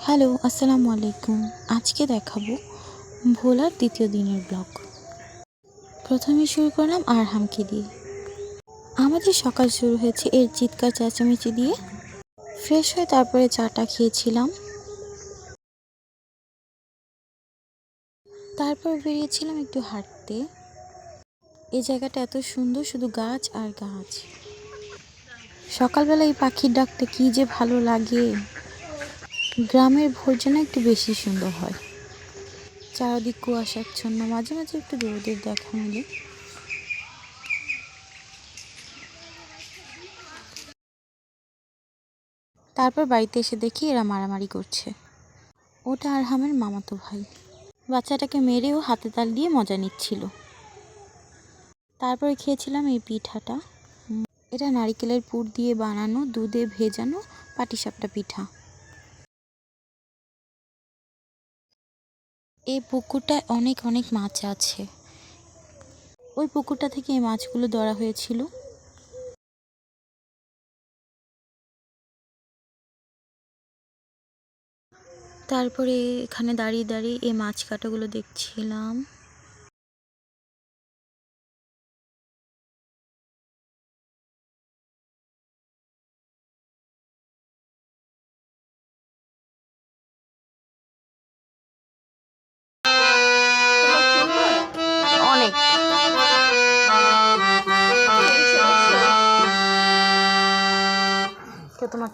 Hello, আসসালামু আলাইকুম। আজকে দেখাবো ভোলার দ্বিতীয় দিনের ব্লগ। প্রথমে শুরু করলাম আরহামকে দিয়ে। আমাদের সকাল শুরু হয়েছে এর চিৎকার চেঁচামেচি দিয়ে। ফ্রেশ হয়ে তারপরে চাটা খেয়েছিলাম। তারপর বেরিয়েছিলাম একটু হাঁটতে। এই জায়গাটা এত সুন্দর, শুধু গাছ আর গাছ। সকালবেলা এই পাখির ডাকটা কি যে ভালো লাগে। গ্রামের ভোর যেন একটু বেশি সুন্দর হয়। চারদিক কুয়াশাচ্ছন্ন, মাঝে মাঝে একটু রোদের দেখা মিলে। তারপর বাড়িতে এসে দেখি এরা মারামারি করছে। ওটা আরহামের মামাতো ভাই। বাচ্চাটাকে মেরেও হাতে তাল দিয়ে মজা নিচ্ছিল। তারপরে খেয়েছিলাম এই পিঠাটা। এটা নারিকেলের পুর দিয়ে বানানো, দুধে ভেজানো পাটিসাপটা পিঠা। এই পুকুরটায় অনেক অনেক মাছ আছে। ওই পুকুরটা থেকে এই মাছগুলো ধরা হয়েছিল। তারপরে এখানে দাঁড়িয়ে দাঁড়িয়ে এই মাছ কাটাগুলো দেখছিলাম। অনেক তোমার